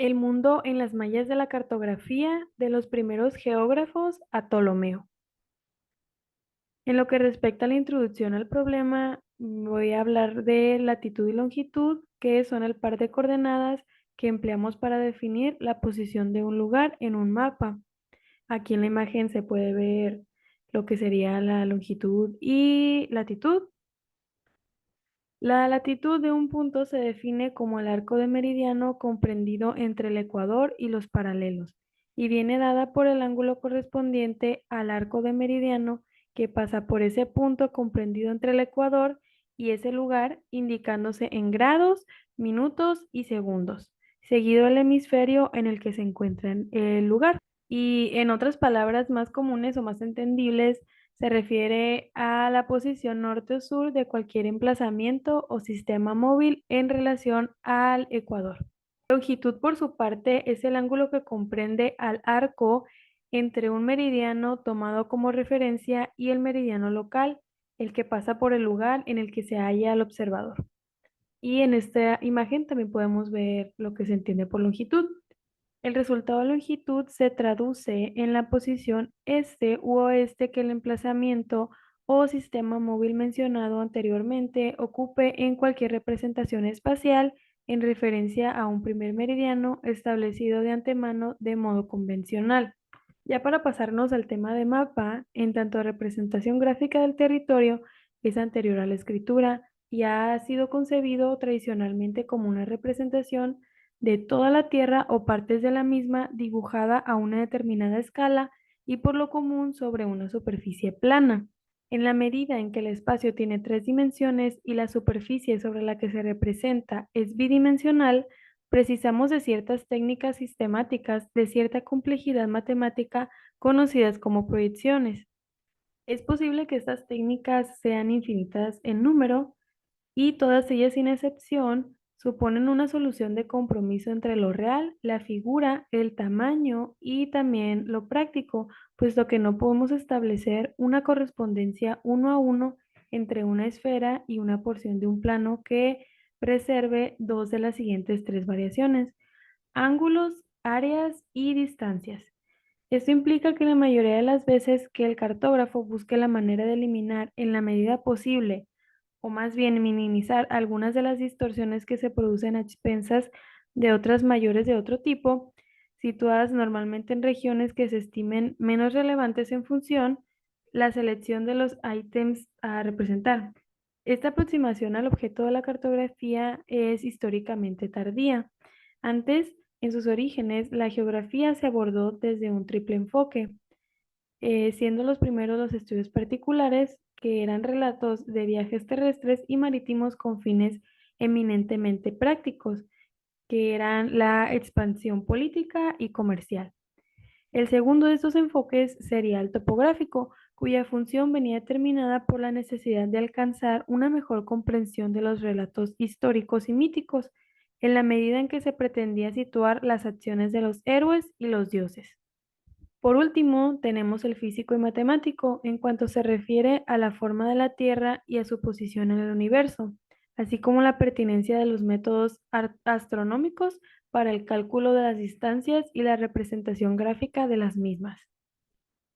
El mundo en las mallas de la cartografía de los primeros geógrafos a Ptolomeo. En lo que respecta a la introducción al problema, voy a hablar de latitud y longitud, que son el par de coordenadas que empleamos para definir la posición de un lugar en un mapa. Aquí en la imagen se puede ver lo que sería la longitud y latitud. La latitud de un punto se define como el arco de meridiano comprendido entre el ecuador y los paralelos, y viene dada por el ángulo correspondiente al arco de meridiano que pasa por ese punto comprendido entre el ecuador y ese lugar, indicándose en grados, minutos y segundos, seguido el hemisferio en el que se encuentra el lugar. Y en otras palabras más comunes o más entendibles, se refiere a la posición norte o sur de cualquier emplazamiento o sistema móvil en relación al ecuador. Longitud, por su parte, es el ángulo que comprende al arco entre un meridiano tomado como referencia y el meridiano local, el que pasa por el lugar en el que se halla el observador. Y en esta imagen también podemos ver lo que se entiende por longitud. El resultado de longitud se traduce en la posición este u oeste que el emplazamiento o sistema móvil mencionado anteriormente ocupe en cualquier representación espacial en referencia a un primer meridiano establecido de antemano de modo convencional. Ya para pasarnos al tema de mapa, en tanto representación gráfica del territorio es anterior a la escritura y ha sido concebido tradicionalmente como una representación de toda la Tierra o partes de la misma dibujada a una determinada escala y por lo común sobre una superficie plana. En la medida en que el espacio tiene tres dimensiones y la superficie sobre la que se representa es bidimensional, precisamos de ciertas técnicas sistemáticas de cierta complejidad matemática conocidas como proyecciones. Es posible que estas técnicas sean infinitas en número, y todas ellas sin excepción suponen una solución de compromiso entre lo real, la figura, el tamaño y también lo práctico, puesto que no podemos establecer una correspondencia uno a uno entre una esfera y una porción de un plano que preserve dos de las siguientes tres variaciones: ángulos, áreas y distancias. Esto implica que la mayoría de las veces que el cartógrafo busque la manera de eliminar en la medida posible o más bien minimizar algunas de las distorsiones que se producen a expensas de otras mayores de otro tipo, situadas normalmente en regiones que se estimen menos relevantes en función la selección de los ítems a representar. Esta aproximación al objeto de la cartografía es históricamente tardía. Antes, en sus orígenes, la geografía se abordó desde un triple enfoque, siendo los primeros los estudios particulares, que eran relatos de viajes terrestres y marítimos con fines eminentemente prácticos, que eran la expansión política y comercial. El segundo de estos enfoques sería el topográfico, cuya función venía determinada por la necesidad de alcanzar una mejor comprensión de los relatos históricos y míticos, en la medida en que se pretendía situar las acciones de los héroes y los dioses. Por último, tenemos el físico y matemático en cuanto se refiere a la forma de la Tierra y a su posición en el universo, así como la pertinencia de los métodos astronómicos para el cálculo de las distancias y la representación gráfica de las mismas.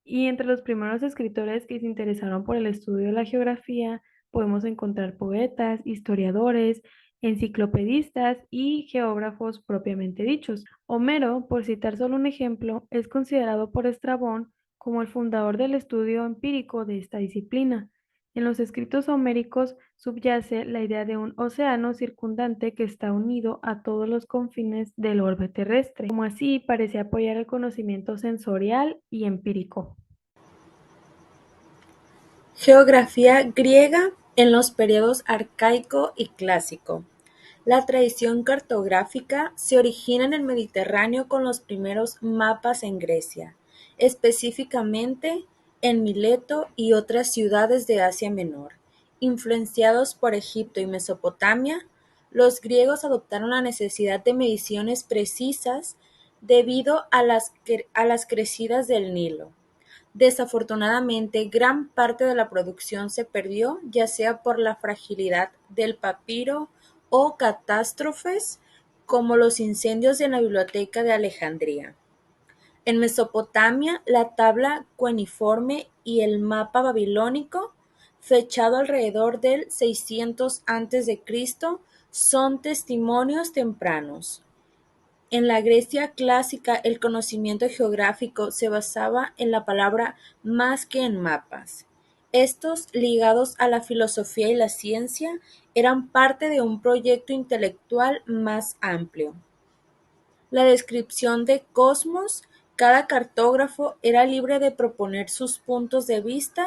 Y entre los primeros escritores que se interesaron por el estudio de la geografía, podemos encontrar poetas, historiadores, enciclopedistas y geógrafos propiamente dichos. Homero, por citar solo un ejemplo, es considerado por Estrabón como el fundador del estudio empírico de esta disciplina. En los escritos homéricos subyace la idea de un océano circundante que está unido a todos los confines del orbe terrestre, como así parece apoyar el conocimiento sensorial y empírico. Geografía griega en los periodos arcaico y clásico. La tradición cartográfica se origina en el Mediterráneo con los primeros mapas en Grecia, específicamente en Mileto y otras ciudades de Asia Menor. Influenciados por Egipto y Mesopotamia, los griegos adoptaron la necesidad de mediciones precisas debido a las crecidas del Nilo. Desafortunadamente, gran parte de la producción se perdió, ya sea por la fragilidad del papiro o catástrofes como los incendios en la Biblioteca de Alejandría. En Mesopotamia, la tabla cuneiforme y el mapa babilónico, fechado alrededor del 600 a.C., son testimonios tempranos. En la Grecia clásica, el conocimiento geográfico se basaba en la palabra más que en mapas. Estos, ligados a la filosofía y la ciencia, eran parte de un proyecto intelectual más amplio. La descripción de Cosmos, cada cartógrafo era libre de proponer sus puntos de vista,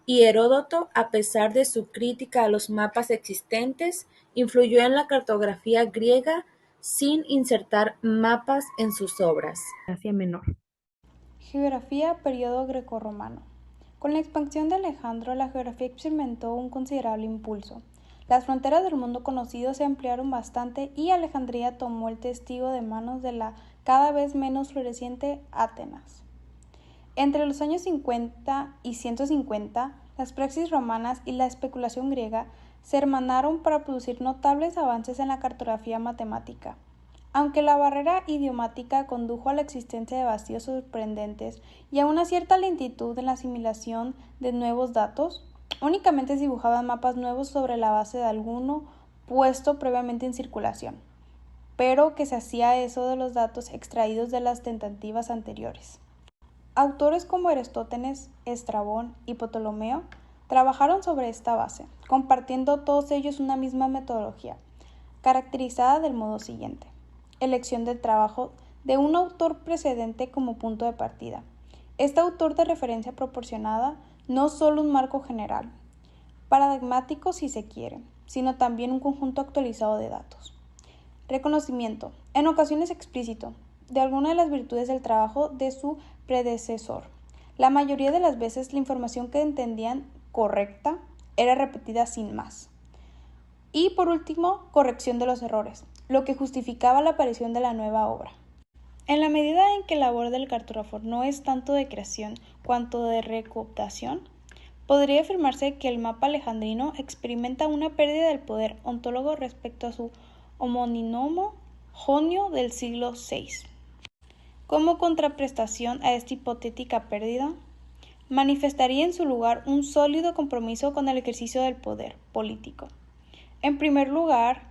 y Heródoto, a pesar de su crítica a los mapas existentes, influyó en la cartografía griega sin insertar mapas en sus obras. Asia Menor. Geografía periodo grecorromano. Con la expansión de Alejandro, la geografía experimentó un considerable impulso. Las fronteras del mundo conocido se ampliaron bastante y Alejandría tomó el testigo de manos de la cada vez menos floreciente Atenas. Entre los años 50 y 150, las praxis romanas y la especulación griega se hermanaron para producir notables avances en la cartografía matemática. Aunque la barrera idiomática condujo a la existencia de vacíos sorprendentes y a una cierta lentitud en la asimilación de nuevos datos, únicamente se dibujaban mapas nuevos sobre la base de alguno puesto previamente en circulación, pero que se hacía eso de los datos extraídos de las tentativas anteriores. Autores como Aristóteles, Estrabón y Ptolomeo trabajaron sobre esta base, compartiendo todos ellos una misma metodología, caracterizada del modo siguiente: elección del trabajo de un autor precedente como punto de partida. Este autor de referencia proporcionada no solo un marco general, paradigmático si se quiere, sino también un conjunto actualizado de datos. Reconocimiento, en ocasiones explícito, de alguna de las virtudes del trabajo de su predecesor. La mayoría de las veces la información que entendían correcta era repetida sin más. Y por último, corrección de los errores, lo que justificaba la aparición de la nueva obra. En la medida en que la labor del cartógrafo no es tanto de creación cuanto de recopilación, podría afirmarse que el mapa alejandrino experimenta una pérdida del poder ontólogo respecto a su homónimo jonio del siglo VI. Como contraprestación a esta hipotética pérdida, manifestaría en su lugar un sólido compromiso con el ejercicio del poder político. En primer lugar,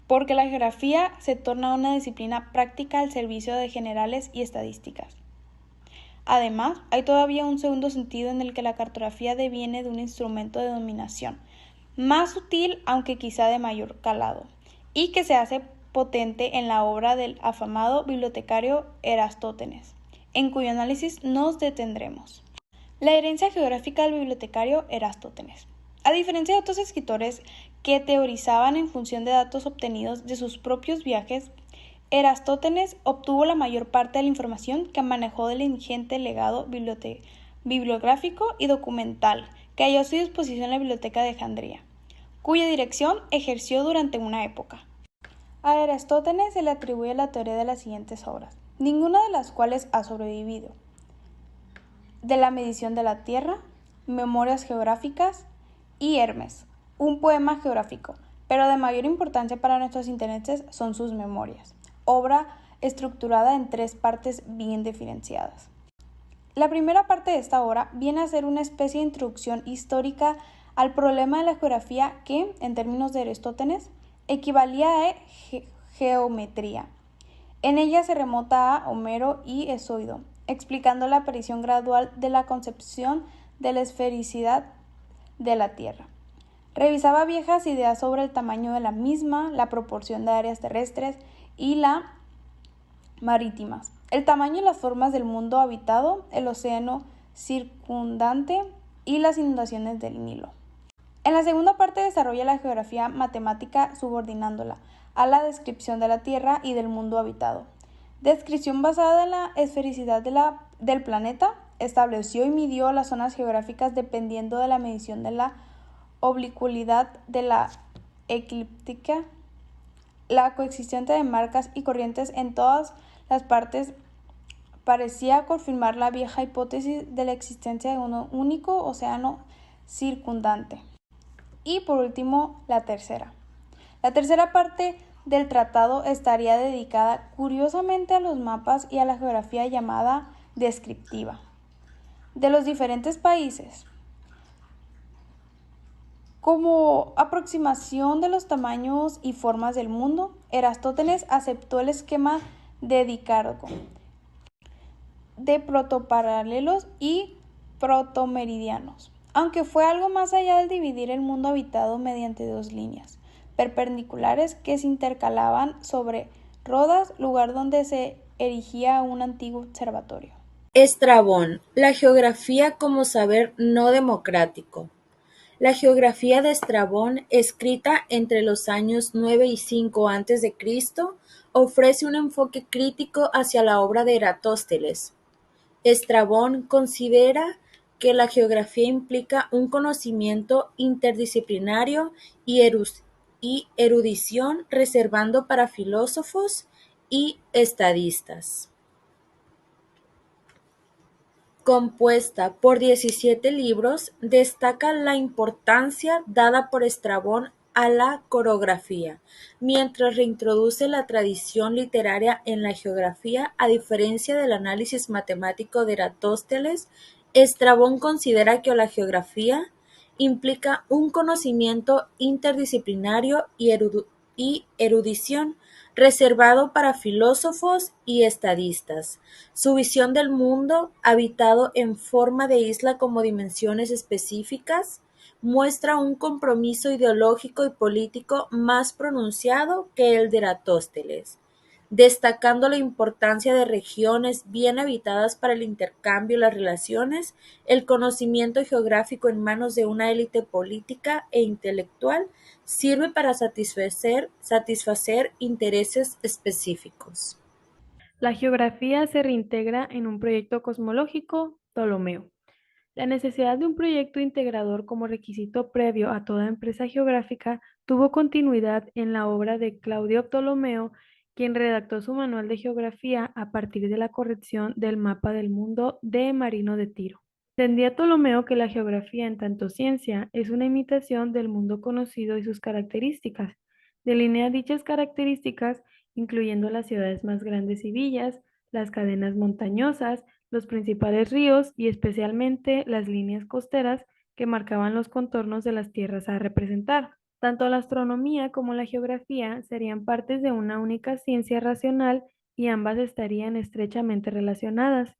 porque la geografía se torna una disciplina práctica al servicio de generales y estadísticas. Además, hay todavía un segundo sentido en el que la cartografía deviene de un instrumento de dominación, más sutil aunque quizá de mayor calado, y que se hace potente en la obra del afamado bibliotecario Erastótenes, en cuyo análisis nos detendremos. La herencia geográfica del bibliotecario Erastótenes. A diferencia de otros escritores que teorizaban en función de datos obtenidos de sus propios viajes, Erastótenes obtuvo la mayor parte de la información que manejó del ingente legado bibliográfico y documental que halló a su disposición en la Biblioteca de Alejandría, cuya dirección ejerció durante una época. A Erastótenes se le atribuye la teoría de las siguientes obras, ninguna de las cuales ha sobrevivido: de la medición de la Tierra, Memorias geográficas y Hermes, un poema geográfico, pero de mayor importancia para nuestros intereses son sus memorias, obra estructurada en 3 partes bien diferenciadas. La primera parte de esta obra viene a ser una especie de introducción histórica al problema de la geografía que, en términos de Aristótenes, equivalía a geometría. En ella se remota a Homero y Hesiodo, explicando la aparición gradual de la concepción de la esfericidad de la Tierra. Revisaba viejas ideas sobre el tamaño de la misma, la proporción de áreas terrestres y la marítimas, el tamaño y las formas del mundo habitado, el océano circundante y las inundaciones del Nilo. En la segunda parte desarrolla la geografía matemática subordinándola a la descripción de la Tierra y del mundo habitado. Descripción basada en la esfericidad del planeta, estableció y midió las zonas geográficas dependiendo de la medición de la oblicuidad de la eclíptica, la coexistencia de marcas y corrientes en todas las partes parecía confirmar la vieja hipótesis de la existencia de un único océano circundante. Y por último, la tercera. La tercera parte del tratado estaría dedicada curiosamente a los mapas y a la geografía llamada descriptiva de los diferentes países. Como aproximación de los tamaños y formas del mundo, Eratóstenes aceptó el esquema de Dicarco de protoparalelos y protomeridianos, aunque fue algo más allá del dividir el mundo habitado mediante dos líneas perpendiculares que se intercalaban sobre Rodas, lugar donde se erigía un antiguo observatorio. Estrabón, la geografía como saber no democrático. La geografía de Estrabón, escrita entre los años 9 y 5 a.C., ofrece un enfoque crítico hacia la obra de Eratóstenes. Estrabón considera que la geografía implica un conocimiento interdisciplinario y erudición reservando para filósofos y estadistas. Compuesta por 17 libros, destaca la importancia dada por Estrabón a la coreografía, mientras reintroduce la tradición literaria en la geografía. A diferencia del análisis matemático de Eratóstenes, Estrabón considera que la geografía implica un conocimiento interdisciplinario y erudición reservado para filósofos y estadistas. Su visión del mundo habitado en forma de isla como dimensiones específicas muestra un compromiso ideológico y político más pronunciado que el de Eratóstenes, destacando la importancia de regiones bien habitadas para el intercambio y las relaciones. El conocimiento geográfico en manos de una élite política e intelectual sirve para satisfacer intereses específicos. La geografía se reintegra en un proyecto cosmológico, Ptolomeo. La necesidad de un proyecto integrador como requisito previo a toda empresa geográfica tuvo continuidad en la obra de Claudio Ptolomeo, quien redactó su manual de geografía a partir de la corrección del mapa del mundo de Marino de Tiro. Entendía Ptolomeo que la geografía, en tanto ciencia, es una imitación del mundo conocido y sus características. Delinea dichas características, incluyendo las ciudades más grandes y villas, las cadenas montañosas, los principales ríos y especialmente las líneas costeras que marcaban los contornos de las tierras a representar. Tanto la astronomía como la geografía serían partes de una única ciencia racional y ambas estarían estrechamente relacionadas.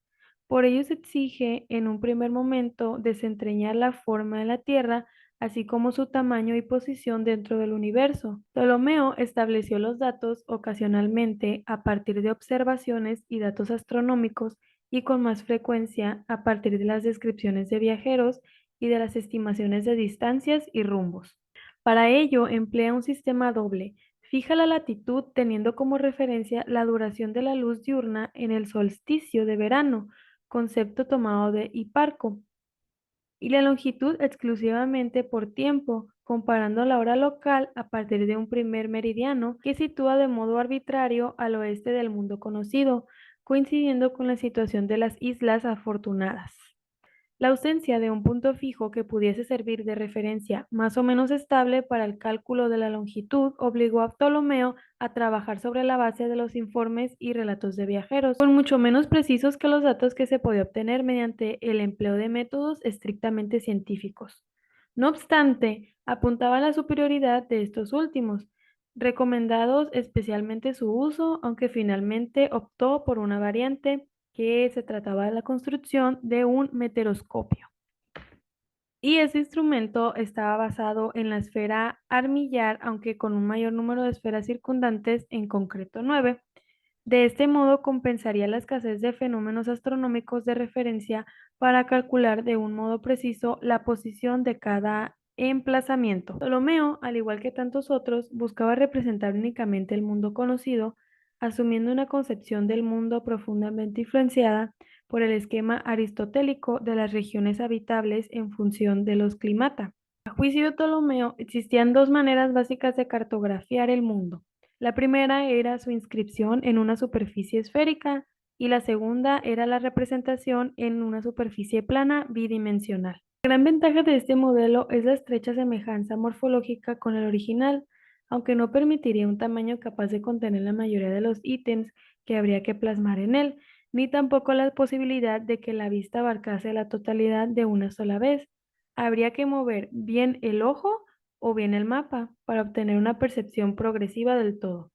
Por ello se exige en un primer momento desentrañar la forma de la Tierra, así como su tamaño y posición dentro del universo. Ptolomeo estableció los datos ocasionalmente a partir de observaciones y datos astronómicos y con más frecuencia a partir de las descripciones de viajeros y de las estimaciones de distancias y rumbos. Para ello emplea un sistema doble. Fija la latitud teniendo como referencia la duración de la luz diurna en el solsticio de verano, concepto tomado de Hiparco, y la longitud exclusivamente por tiempo, comparando la hora local a partir de un primer meridiano que sitúa de modo arbitrario al oeste del mundo conocido, coincidiendo con la situación de las islas afortunadas. La ausencia de un punto fijo que pudiese servir de referencia más o menos estable para el cálculo de la longitud obligó a Ptolomeo a trabajar sobre la base de los informes y relatos de viajeros, con mucho menos precisos que los datos que se podía obtener mediante el empleo de métodos estrictamente científicos. No obstante, apuntaba a la superioridad de estos últimos, recomendados especialmente su uso, aunque finalmente optó por una variante que se trataba de la construcción de un meteoroscopio. Y ese instrumento estaba basado en la esfera armillar, aunque con un mayor número de esferas circundantes, en concreto 9. De este modo compensaría la escasez de fenómenos astronómicos de referencia para calcular de un modo preciso la posición de cada emplazamiento. Ptolomeo, al igual que tantos otros, buscaba representar únicamente el mundo conocido, asumiendo una concepción del mundo profundamente influenciada por el esquema aristotélico de las regiones habitables en función de los climata. A juicio de Ptolomeo, existían dos maneras básicas de cartografiar el mundo. La primera era su inscripción en una superficie esférica y la segunda era la representación en una superficie plana bidimensional. La gran ventaja de este modelo es la estrecha semejanza morfológica con el original, aunque no permitiría un tamaño capaz de contener la mayoría de los ítems que habría que plasmar en él, ni tampoco la posibilidad de que la vista abarcase la totalidad de una sola vez. Habría que mover bien el ojo o bien el mapa para obtener una percepción progresiva del todo.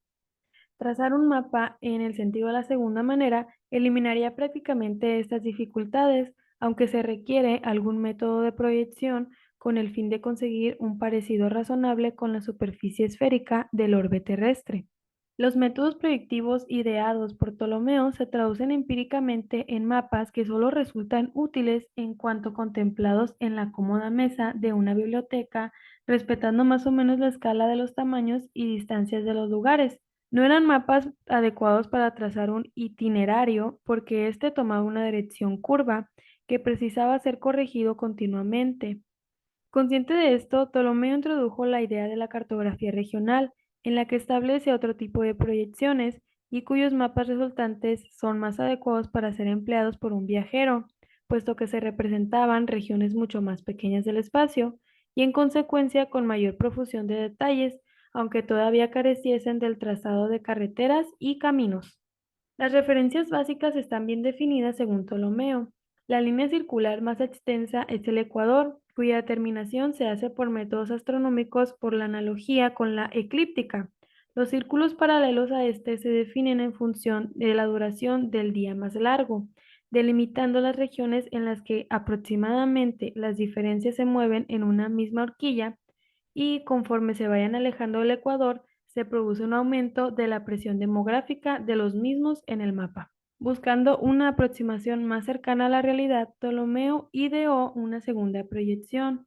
Trazar un mapa en el sentido de la segunda manera eliminaría prácticamente estas dificultades, aunque se requiere algún método de proyección con el fin de conseguir un parecido razonable con la superficie esférica del orbe terrestre. Los métodos proyectivos ideados por Ptolomeo se traducen empíricamente en mapas que solo resultan útiles en cuanto contemplados en la cómoda mesa de una biblioteca, respetando más o menos la escala de los tamaños y distancias de los lugares. No eran mapas adecuados para trazar un itinerario porque éste tomaba una dirección curva que precisaba ser corregido continuamente. Consciente de esto, Ptolomeo introdujo la idea de la cartografía regional, en la que establece otro tipo de proyecciones y cuyos mapas resultantes son más adecuados para ser empleados por un viajero, puesto que se representaban regiones mucho más pequeñas del espacio y en consecuencia con mayor profusión de detalles, aunque todavía careciesen del trazado de carreteras y caminos. Las referencias básicas están bien definidas según Ptolomeo. La línea circular más extensa es el ecuador, cuya determinación se hace por métodos astronómicos por la analogía con la eclíptica. Los círculos paralelos a este se definen en función de la duración del día más largo, delimitando las regiones en las que aproximadamente las diferencias se mueven en una misma horquilla y conforme se vayan alejando del ecuador, se produce un aumento de la presión demográfica de los mismos en el mapa. Buscando una aproximación más cercana a la realidad, Ptolomeo ideó una segunda proyección.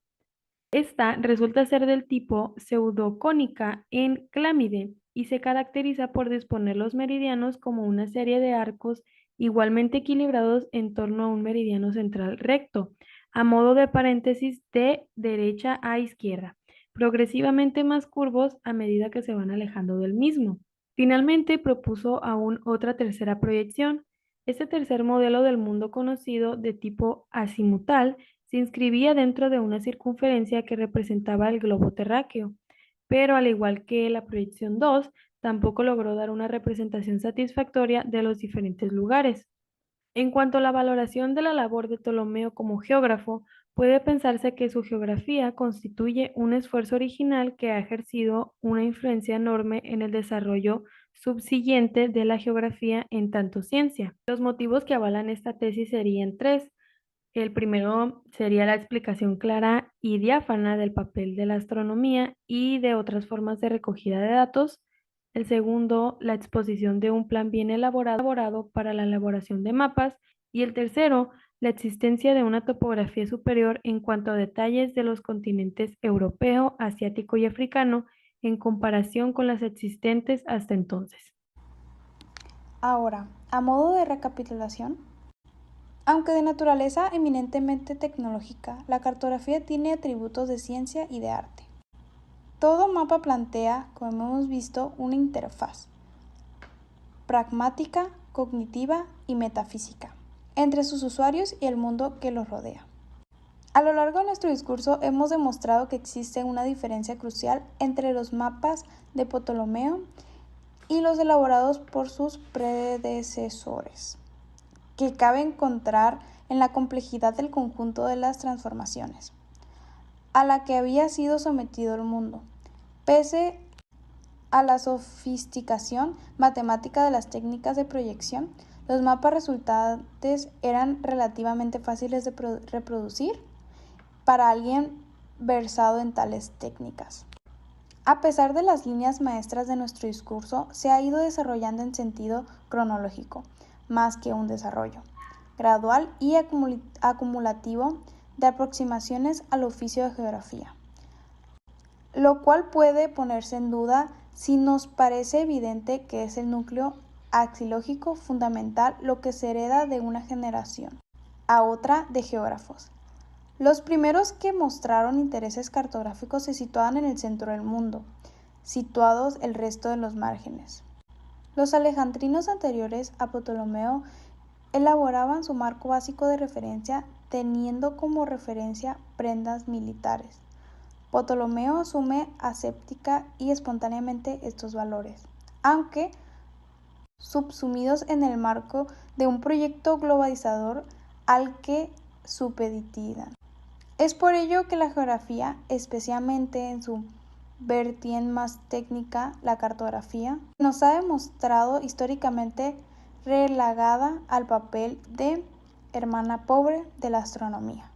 Esta resulta ser del tipo pseudocónica en clámide y se caracteriza por disponer los meridianos como una serie de arcos igualmente equilibrados en torno a un meridiano central recto, a modo de paréntesis de derecha a izquierda, progresivamente más curvos a medida que se van alejando del mismo. Finalmente propuso aún otra tercera proyección. Este tercer modelo del mundo conocido de tipo azimutal se inscribía dentro de una circunferencia que representaba el globo terráqueo, pero al igual que la proyección 2, tampoco logró dar una representación satisfactoria de los diferentes lugares. En cuanto a la valoración de la labor de Ptolomeo como geógrafo, puede pensarse que su geografía constituye un esfuerzo original que ha ejercido una influencia enorme en el desarrollo subsiguiente de la geografía en tanto ciencia. Los motivos que avalan esta tesis serían tres. El primero sería la explicación clara y diáfana del papel de la astronomía y de otras formas de recogida de datos. El segundo, la exposición de un plan bien elaborado para la elaboración de mapas. Y el tercero, la existencia de una topografía superior en cuanto a detalles de los continentes europeo, asiático y africano en comparación con las existentes hasta entonces. Ahora, a modo de recapitulación, aunque de naturaleza eminentemente tecnológica, la cartografía tiene atributos de ciencia y de arte. Todo mapa plantea, como hemos visto, una interfaz pragmática, cognitiva y metafísica entre sus usuarios y el mundo que los rodea. A lo largo de nuestro discurso hemos demostrado que existe una diferencia crucial entre los mapas de Ptolomeo y los elaborados por sus predecesores, que cabe encontrar en la complejidad del conjunto de las transformaciones a la que había sido sometido el mundo. Pese a la sofisticación matemática de las técnicas de proyección, los mapas resultantes eran relativamente fáciles de reproducir para alguien versado en tales técnicas. A pesar de las líneas maestras de nuestro discurso, se ha ido desarrollando en sentido cronológico, más que un desarrollo gradual y acumulativo de aproximaciones al oficio de geografía, lo cual puede ponerse en duda si nos parece evidente que es el núcleo axilógico fundamental lo que se hereda de una generación a otra de geógrafos. Los primeros que mostraron intereses cartográficos se situaban en el centro del mundo, situados el resto de los márgenes. Los alejandrinos anteriores a Ptolomeo elaboraban su marco básico de referencia teniendo como referencia prendas militares, Ptolomeo asume aséptica y espontáneamente estos valores, aunque subsumidos en el marco de un proyecto globalizador al que supeditan. Es por ello que la geografía, especialmente en su vertiente más técnica, la cartografía, nos ha demostrado históricamente relegada al papel de hermana pobre de la astronomía.